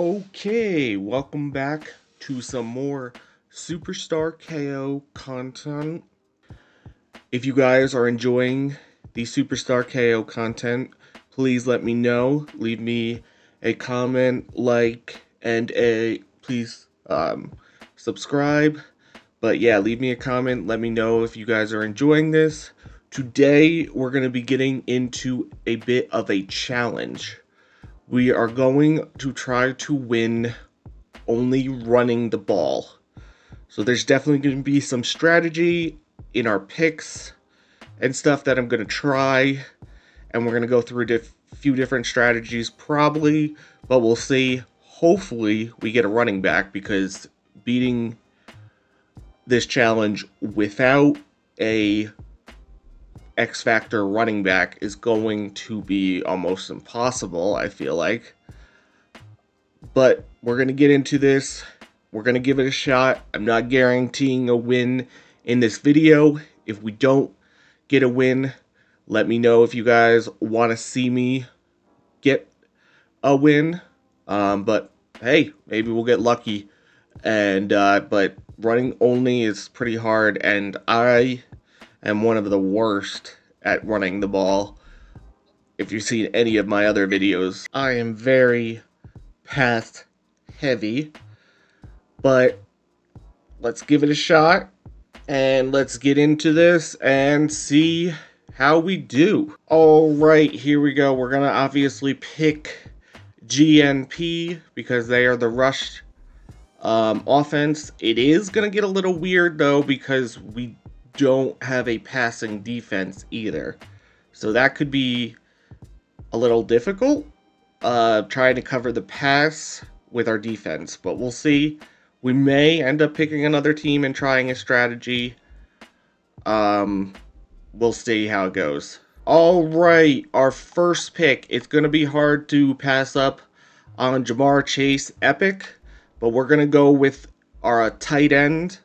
Okay, welcome back to some more Superstar KO content. If you guys are enjoying the Superstar KO content, please let me know. Leave me a comment, like, and please subscribe. But yeah, leave me a comment. Let me know if you guys are enjoying this. Today, we're going to be getting into a bit of a challenge. We are going to try to win only running the ball. So there's definitely going to be some strategy in our picks and stuff that I'm going to try. And we're going to go through a few different strategies probably, but we'll see. Hopefully we get a running back, because beating this challenge without a X Factor running back is going to be almost impossible, I feel like. But we're going to get into this. We're going to give it a shot. I'm not guaranteeing a win in this video. If we don't get a win, let me know if you guys want to see me get a win. But hey, maybe we'll get lucky. And but running only is pretty hard, and I am one of the worst at running the ball. If you've seen any of my other videos, I am very pass heavy. But let's give it a shot, and let's get into this and see how we do. Alright, here we go. We're gonna obviously pick GNP because they are the rush offense. It is gonna get a little weird though, because we don't have a passing defense either, so that could be a little difficult, trying to cover the pass with our defense, but we'll see. We may end up picking another team and trying a strategy. We'll see how it goes. Alright, our first pick. It's going to be hard to pass up on Jamar Chase Epic, but we're going to go with our tight end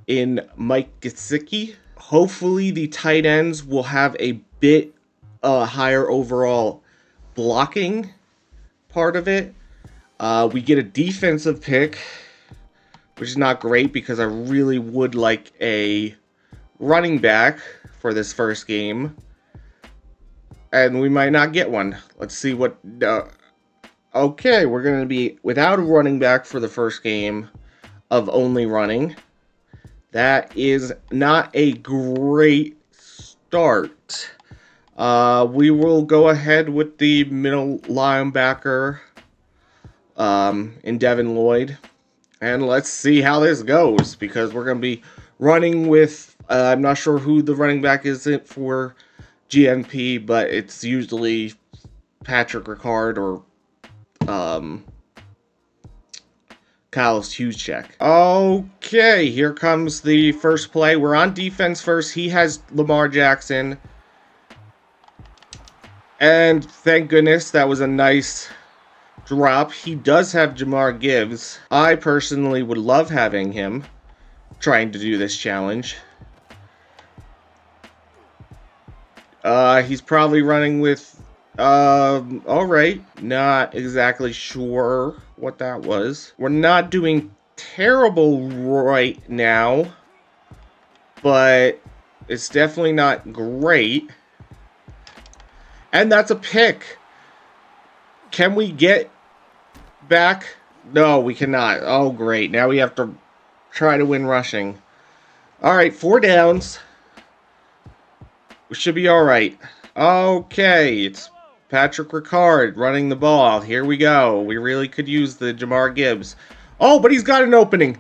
in Mike Gesicki. Hopefully the tight ends will have a bit higher overall blocking part of it. We get a defensive pick, which is not great because I really would like a running back for this first game, and we might not get one. Let's see what... okay, we're going to be without a running back for the first game of only running. That is not a great start. We will go ahead with the middle linebacker in Devin Lloyd. And let's see how this goes, because we're going to be running with... I'm not sure who the running back is for GNP, but it's usually Patrick Ricard or Kyle Juszczyk. Okay, here comes the first play. We're on defense first. He has Lamar Jackson. And thank goodness, that was a nice drop. He does have Jahmyr Gibbs. I personally would love having him trying to do this challenge. He's probably running with... alright. Not exactly sure what that was. We're not doing terrible right now, but it's definitely not great. And that's a pick. Can we get back? No, we cannot. Oh, great. Now we have to try to win rushing. Alright, 4 downs. We should be alright. Okay, it's Patrick Ricard running the ball. Here we go. We really could use the Jahmyr Gibbs. Oh, but he's got an opening.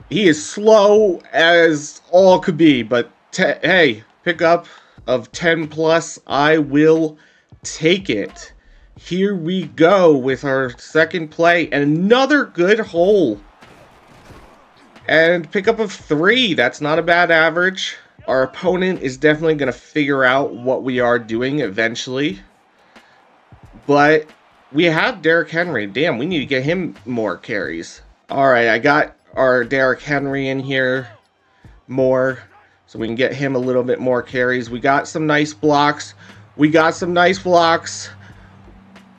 He is slow as all could be, but hey, pickup of 10 plus. I will take it. Here we go with our second play, and another good hole. And pickup of 3. That's not a bad average. Our opponent is definitely going to figure out what we are doing eventually. But we have Derrick Henry. Damn, we need to get him more carries. Alright, I got our Derrick Henry in here more, so we can get him a little bit more carries. We got some nice blocks.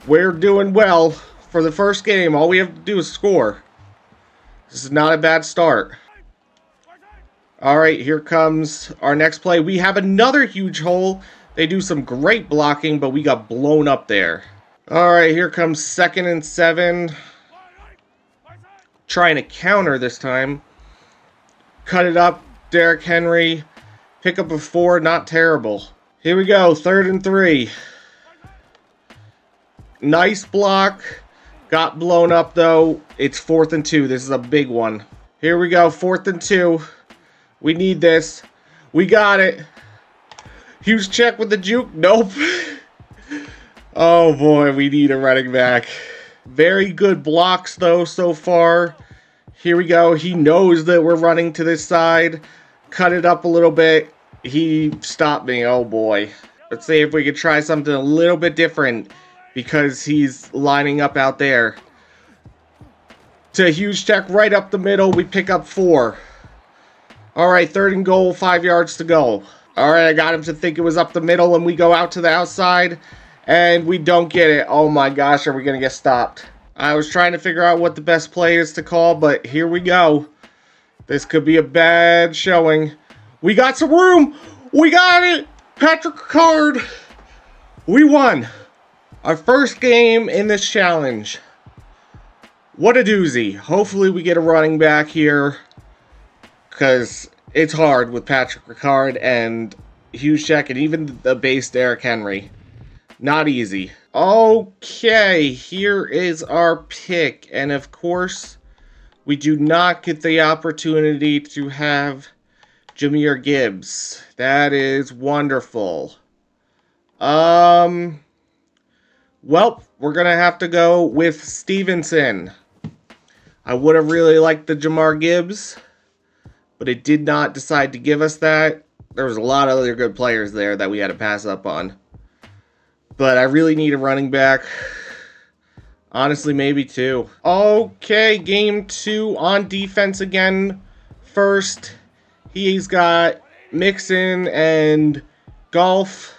We're doing well. for the first game. All we have to do is score. This is not a bad start. All right, here comes our next play. We have another huge hole. They do some great blocking, but we got blown up there. All right, here comes 2nd and 7. Trying to counter this time. Cut it up, Derrick Henry. Pick up a 4, not terrible. Here we go, 3rd and 3. Nice block. Got blown up though. It's 4th and 2. This is a big one. Here we go, 4th and 2. We need this. We got it. Huge check with the juke. Nope. Oh boy, we need a running back. Very good blocks though so far. Here we go. He knows that we're running to this side. Cut it up a little bit. He stopped me. Oh boy. Let's see if we could try something a little bit different because he's lining up out there. To a huge check right up the middle. We pick up 4. All right, 3rd and goal, 5 yards to go. All right, I got him to think it was up the middle, and we go out to the outside, and we don't get it. Oh my gosh, are we going to get stopped? I was trying to figure out what the best play is to call, but here we go. This could be a bad showing. We got some room. We got it. Patrick Ricard. We won. Our first game in this challenge. What a doozy. Hopefully we get a running back here, because it's hard with Patrick Ricard and huge check and even the base Derrick Henry. Not easy. Okay, here is our pick. And of course, we do not get the opportunity to have Jahmyr Gibbs. That is wonderful. Well, we're going to have to go with Stevenson. I would have really liked the Jahmyr Gibbs, but it did not decide to give us that. There was a lot of other good players there that we had to pass up on. But I really need a running back. Honestly, maybe 2. Okay, game 2 on defense again. First, he's got Mixon and Golf.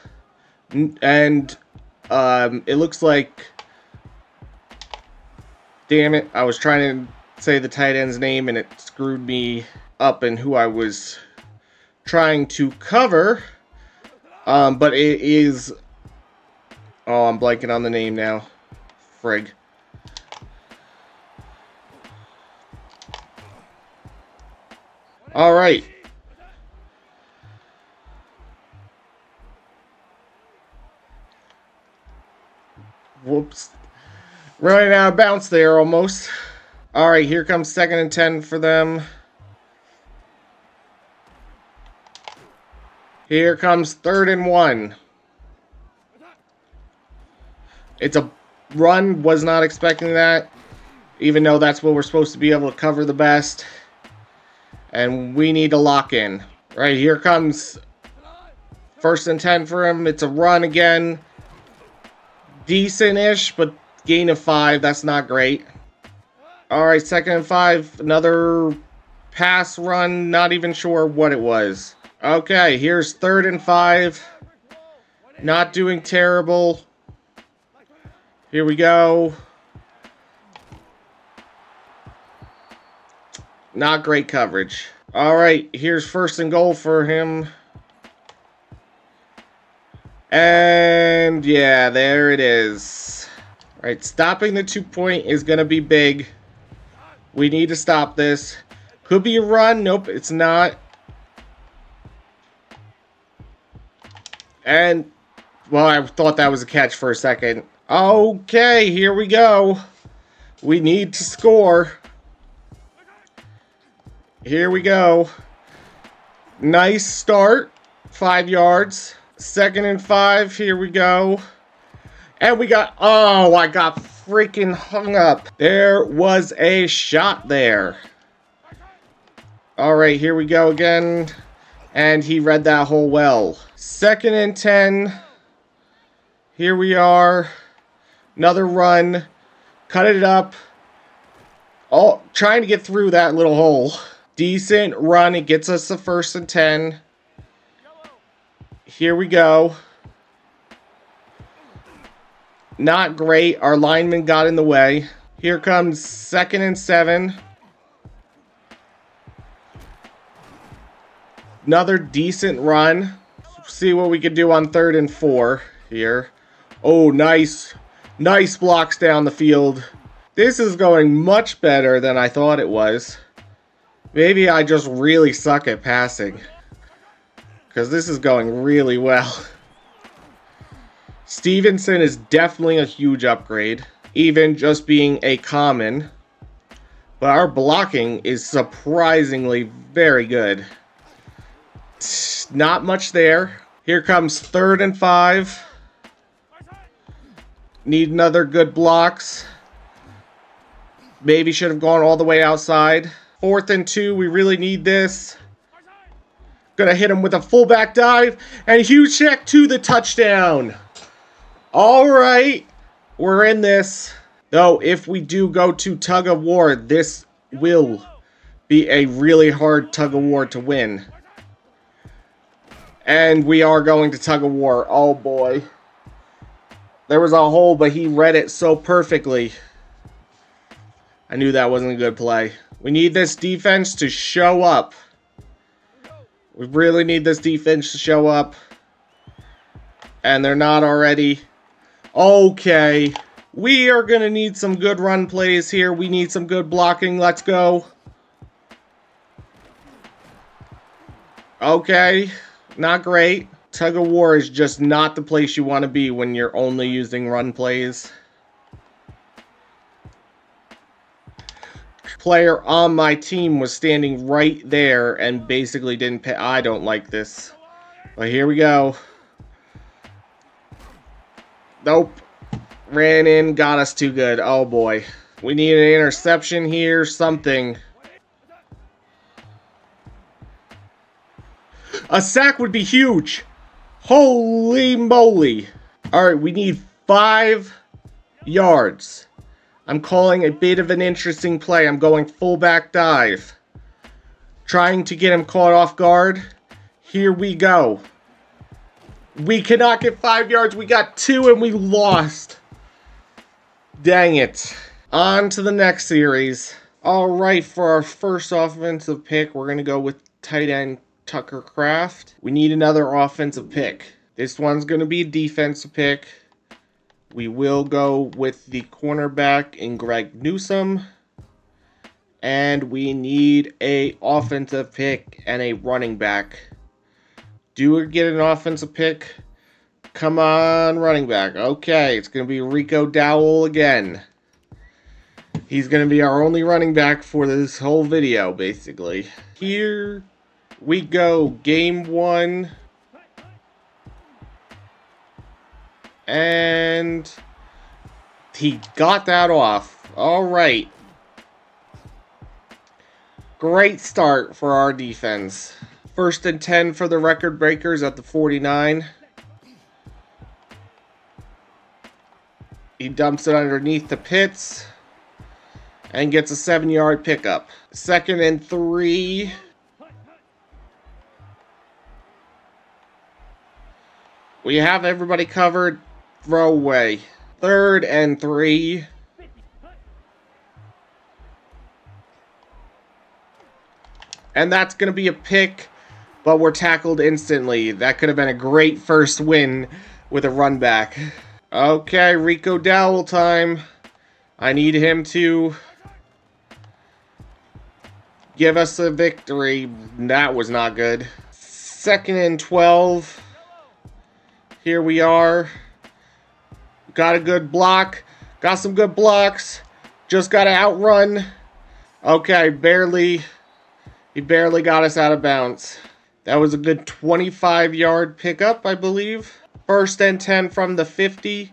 And it looks like... Damn it, I was trying to say the tight end's name and it screwed me up in who I was trying to cover. But it is... Oh, I'm blanking on the name now. Frig. All right. Whoops. Running out of bounds there almost. All right, here comes 2nd and 10 for them. Here comes 3rd and 1. It's a run. Was not expecting that. Even though that's what we're supposed to be able to cover the best. And we need to lock in. Right, here comes 1st and 10 for him. It's a run again. Decent-ish, but gain of 5. That's not great. Alright, 2nd and 5. Another pass run. Not even sure what it was. Okay, here's 3rd and 5. Not doing terrible. Here we go. Not great coverage. Alright, here's 1st and goal for him. And yeah, there it is. Alright, stopping the 2-point is going to be big. We need to stop this. Could be a run. Nope, it's not. And, well, I thought that was a catch for a second. Okay, here we go. We need to score. Here we go. Nice start. 5 yards. 2nd and 5. Here we go. And we got... Oh, I got freaking hung up. There was a shot there. Alright, here we go again. And he read that hole well. 2nd and 10. Here we are. Another run. Cut it up. Oh, trying to get through that little hole. Decent run. It gets us the 1st and 10. Here we go. Not great. Our lineman got in the way. Here comes 2nd and 7. Another decent run. See what we can do on 3rd and 4 here. Oh, nice. Nice blocks down the field. This is going much better than I thought it was. Maybe I just really suck at passing, because this is going really well. Stevenson is definitely a huge upgrade, even just being a common. But our blocking is surprisingly very good. Not much there. Here comes 3rd and 5. Need another good blocks. Maybe should have gone all the way outside. 4th and 2. We really need this. Gonna hit him with a fullback dive. And huge check to the touchdown. Alright. We're in this. Though, if we do go to tug of war, this will be a really hard tug of war to win. And we are going to tug of war. Oh boy. There was a hole, but he read it so perfectly. I knew that wasn't a good play. We need this defense to show up. We really need this defense to show up. And they're not already. Okay. We are going to need some good run plays here. We need some good blocking. Let's go. Okay. Not great. Tug of war is just not the place you want to be when you're only using run plays. Player on my team was standing right there and basically didn't pay. I don't like this. But here we go. Nope. Ran in, got us too good. Oh boy. We need an interception here, something. A sack would be huge. Holy moly. Alright, we need 5 yards. I'm calling a bit of an interesting play. I'm going fullback dive. Trying to get him caught off guard. Here we go. We cannot get 5 yards. We got 2 and we lost. Dang it. On to the next series. Alright, for our first offensive pick, we're going to go with tight end Tucker Kraft. We need another offensive pick. This one's going to be a defensive pick. We will go with the cornerback in Greg Newsome. And we need a offensive pick and a running back. Do we get an offensive pick? Come on, running back. Okay, it's going to be Rico Dowell again. He's going to be our only running back for this whole video, basically. Here we go. Game 1. And he got that off. All right. Great start for our defense. 1st and 10 for the record breakers at the 49. He dumps it underneath the pits and gets a 7-yard pickup. 2nd and 3. We have everybody covered. Throw away. 3rd and 3. And that's going to be a pick, but we're tackled instantly. That could have been a great first win with a run back. Okay, Rico Dowell time. I need him to give us a victory. That was not good. 2nd and 12. Here we are. Got a good block. Got some good blocks. Just got to outrun. Okay, he barely got us out of bounds. That was a good 25-yard pickup, I believe. 1st and 10 from the 50.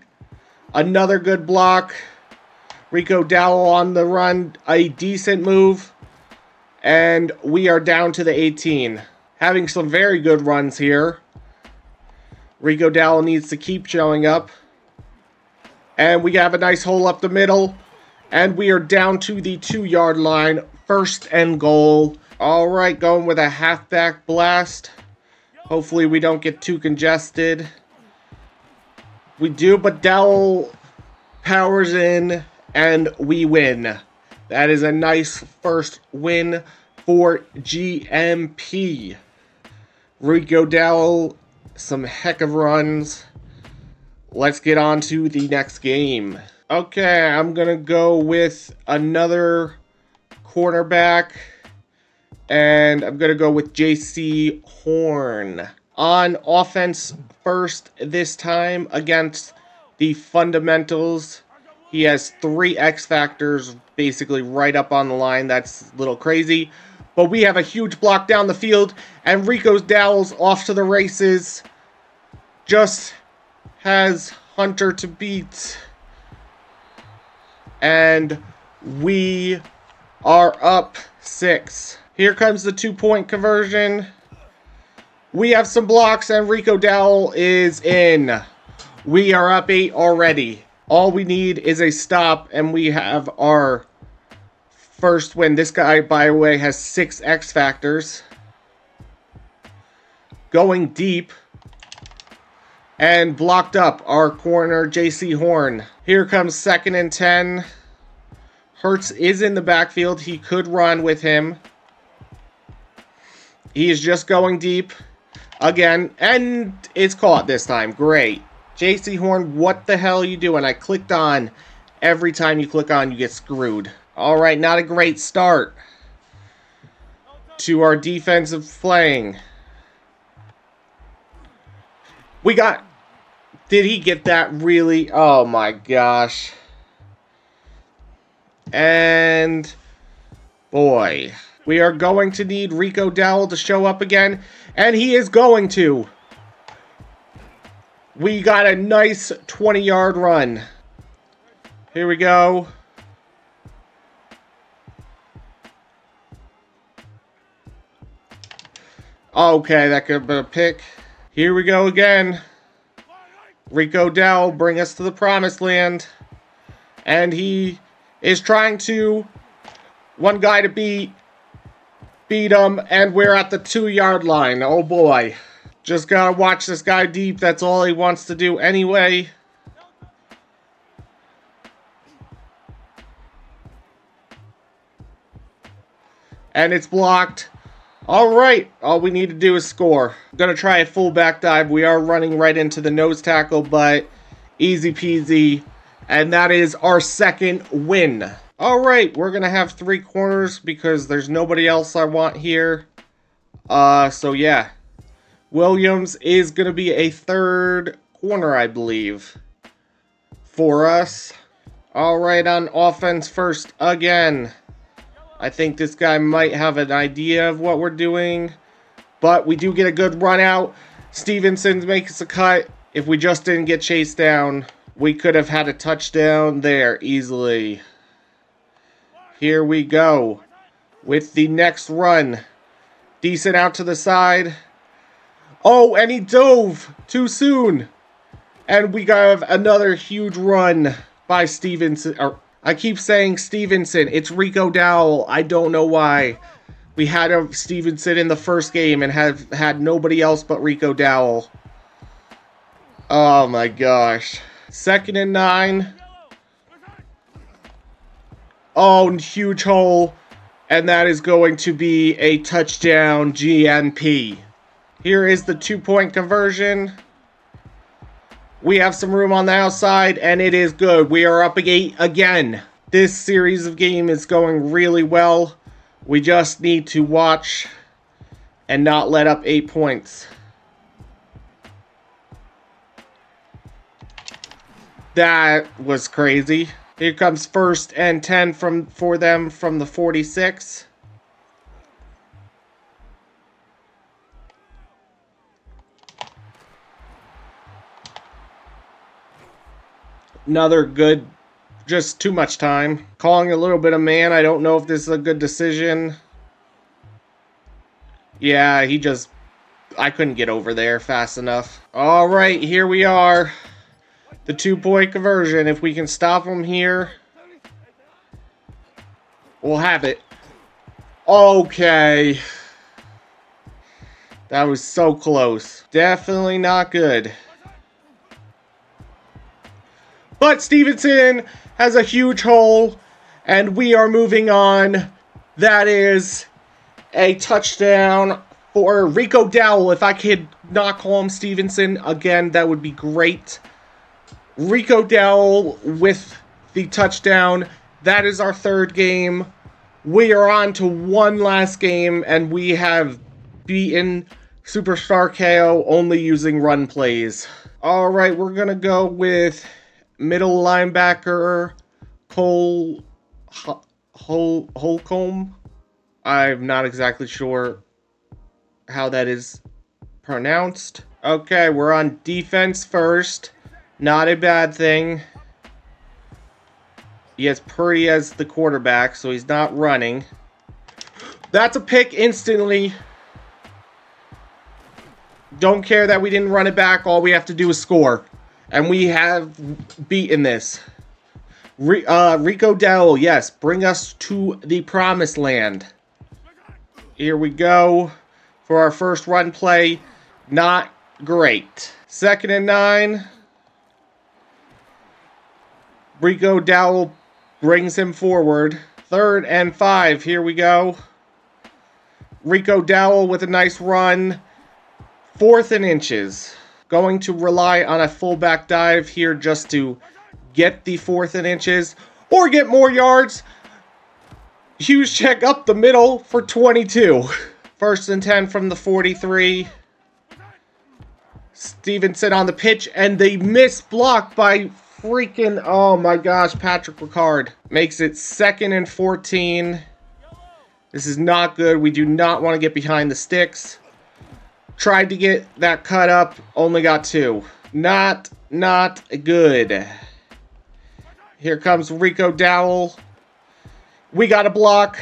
Another good block. Rico Dowell on the run. A decent move. And we are down to the 18. Having some very good runs here. Rico Dowell needs to keep showing up. And we have a nice hole up the middle. And we are down to the 2-yard line. 1st and goal. Alright, going with a halfback blast. Hopefully we don't get too congested. We do, but Dowell powers in, and we win. That is a nice first win for GMP. Rico Dowell, some heck of runs. Let's get on to the next game. Okay, I'm going to go with another cornerback. And I'm going to go with JC Horn. On offense first this time against the fundamentals. He has 3 X factors basically right up on the line. That's a little crazy. But we have a huge block down the field. And Rico Dowell's off to the races. Just has Hunter to beat. And we are up 6. Here comes the 2-point conversion. We have some blocks and Rico Dowell is in. We are up 8 already. All we need is a stop and we have our first win. This guy, by the way, has 6 X factors. Going deep. And blocked up our corner, JC Horn. Here comes 2nd and 10. Hurts is in the backfield. He could run with him. He is just going deep again, and it's caught this time. Great. JC Horn, what the hell are you doing? I clicked on. Every time you click on, you get screwed. All right, not a great start to our defensive playing. We got... Did he get that really? Oh my gosh. And... boy... We are going to need Rico Dowell to show up again. And he is going to. We got a nice 20-yard run. Here we go. Okay, that could have been a pick. Here we go again. Rico Dowell, bring us to the promised land. And he is trying to... One guy to beat him, and we're at the 2-yard line. Oh boy. Just gotta watch this guy deep. That's all he wants to do anyway. And it's blocked. Alright, all we need to do is score. I'm gonna try a full back dive. We are running right into the nose tackle, but easy peasy. And that is our 2nd win. Alright, we're going to have 3 corners because there's nobody else I want here. So yeah. Williams is going to be a 3rd corner, I believe, for us. Alright, on offense first again. I think this guy might have an idea of what we're doing. But we do get a good run out. Stevenson makes a cut. If we just didn't get chased down, we could have had a touchdown there easily. Here we go with the next run. Decent out to the side. Oh, and he dove too soon. And we got another huge run by Stevenson. I keep saying Stevenson. It's Rico Dowell. I don't know why. We had a Stevenson in the first game and have had nobody else but Rico Dowell. Oh my gosh. 2nd and 9. Oh, huge hole. And that is going to be a touchdown GNP. Here is the 2-point conversion. We have some room on the outside, and it is good. We are up 8 again. This series of game is going really well. We just need to watch and not let up 8 points. That was crazy. Here comes 1st and 10 for them from the 46. Another good, just too much time. Calling a little bit of man. I don't know if this is a good decision. Yeah, I couldn't get over there fast enough. All right, here we are. The 2-point conversion. If we can stop them here, we'll have it. Okay. That was so close. Definitely not good. But But Stevenson has a huge hole, and we are moving on. That is a touchdown for Rico Dowell. If I could not call him Stevenson again, that would be great. Rico Dowell with the touchdown. That is our third game. We are on to one last game, and we have beaten Superstar KO only using run plays. All right, we're going to go with middle linebacker Cole Holcomb. I'm not exactly sure how that is pronounced. Okay, we're on defense first. Not a bad thing. He has Purdy as the quarterback, so he's not running. That's a pick instantly. Don't care that we didn't run it back. All we have to do is score. And we have beaten this. Rico Dowell, yes, bring us to the promised land. Here we go for our first run play. Not great. 2nd and 9. Rico Dowell brings him forward. 3rd and 5. Here we go. Rico Dowell with a nice run. 4th and inches. Going to rely on a fullback dive here just to get the 4th and inches or get more yards. Huge check up the middle for 22. 1st and 10 from the 43. Stevenson on the pitch, and they miss block by freaking, oh my gosh, Patrick Ricard. Makes it 2nd and 14. This is not good. We do not want to get behind the sticks. Tried to get that cut up, only got 2. Not good. Here comes Rico Dowell. We got a block.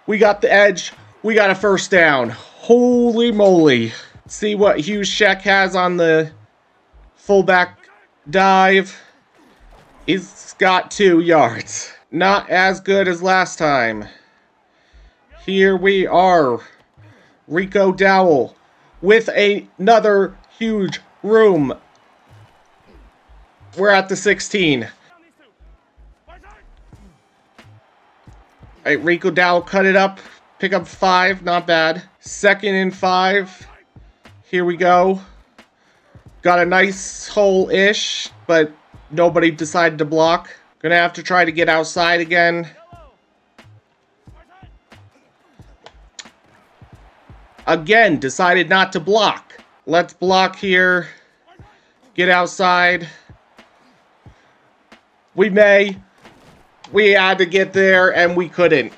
We got the edge. We got a first down. Holy moly. See what Hughes Sheck has on the fullback dive. He's got 2 yards. Not as good as last time. Here we are. Rico Dowell with another huge room. We're at the 16. Alright, Rico Dowell cut it up. Pick up 5. Not bad. 2nd and 5. Here we go. Got a nice hole-ish, but nobody decided to block. Gonna have to try to get outside again. Again, decided not to block. Let's block here. Get outside. We had to get there, and we couldn't.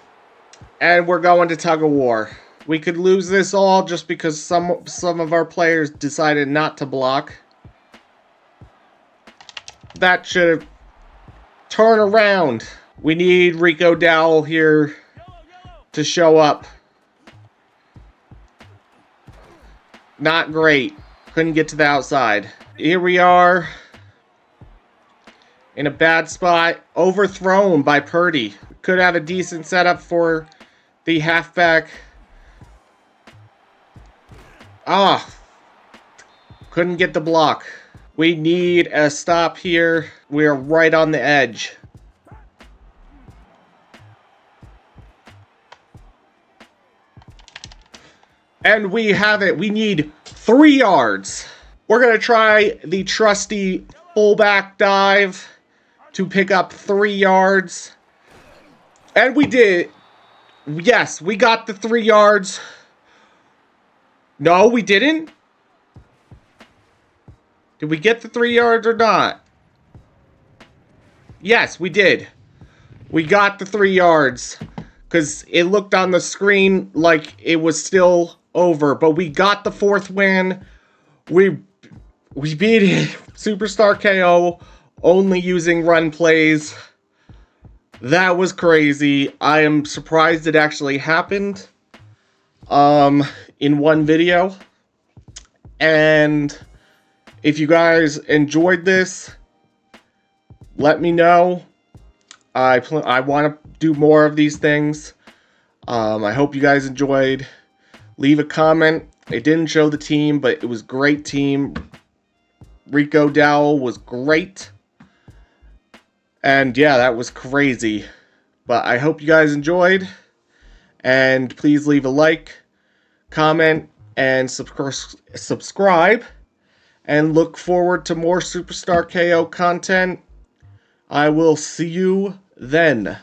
And we're going to tug of war. We could lose this all just because some of our players decided not to block. That should have turned around. We need Rico Dowell here to show up. Not great. Couldn't get to the outside. Here we are. In a bad spot. Overthrown by Purdy. Could have a decent setup for the halfback. Couldn't get the block. We need a stop here. We're right on the edge. And we have it. We need 3 yards. We're going to try the trusty fullback dive to pick up 3 yards. And we did. Yes, we got the 3 yards. No, we didn't. Did we get the 3 yards or not? Yes, we did. We got the 3 yards. Because it looked on the screen like it was still over. But we got the 4th win. We beat it. Superstar KO. Only using run plays. That was crazy. I am surprised it actually happened. In one video. And if you guys enjoyed this, let me know. I want to do more of these things. I hope you guys enjoyed. Leave a comment. It didn't show the team, but it was a great team. Rico Dowell was great. And yeah, that was crazy. But I hope you guys enjoyed. And please leave a like, comment, and subscribe. And look forward to more Superstar KO content. I will see you then.